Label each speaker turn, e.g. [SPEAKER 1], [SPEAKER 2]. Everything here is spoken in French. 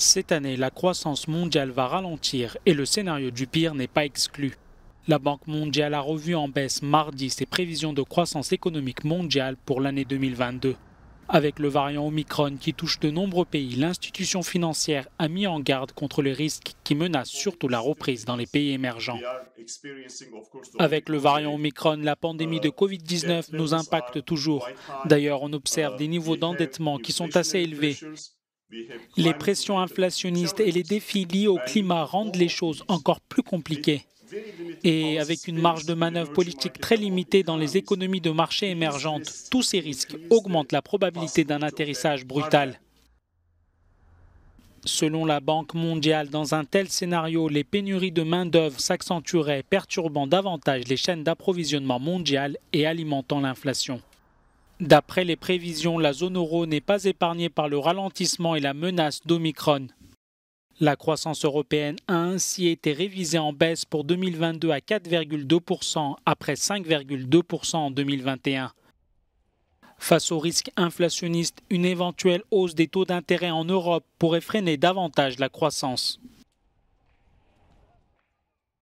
[SPEAKER 1] Cette année, la croissance mondiale va ralentir et le scénario du pire n'est pas exclu. La Banque mondiale a revu en baisse mardi ses prévisions de croissance économique mondiale pour l'année 2022. Avec le variant Omicron qui touche de nombreux pays, l'institution financière a mis en garde contre les risques qui menacent surtout la reprise dans les pays émergents. Avec le variant Omicron, la pandémie de Covid-19 nous impacte toujours. D'ailleurs, on observe des niveaux d'endettement qui sont assez élevés. Les pressions inflationnistes et les défis liés au climat rendent les choses encore plus compliquées. Et avec une marge de manœuvre politique très limitée dans les économies de marché émergentes, tous ces risques augmentent la probabilité d'un atterrissage brutal. Selon la Banque mondiale, dans un tel scénario, les pénuries de main-d'œuvre s'accentueraient, perturbant davantage les chaînes d'approvisionnement mondiales et alimentant l'inflation. D'après les prévisions, la zone euro n'est pas épargnée par le ralentissement et la menace d'Omicron. La croissance européenne a ainsi été révisée en baisse pour 2022 à 4,2% après 5,2% en 2021. Face au risque inflationniste, une éventuelle hausse des taux d'intérêt en Europe pourrait freiner davantage la croissance.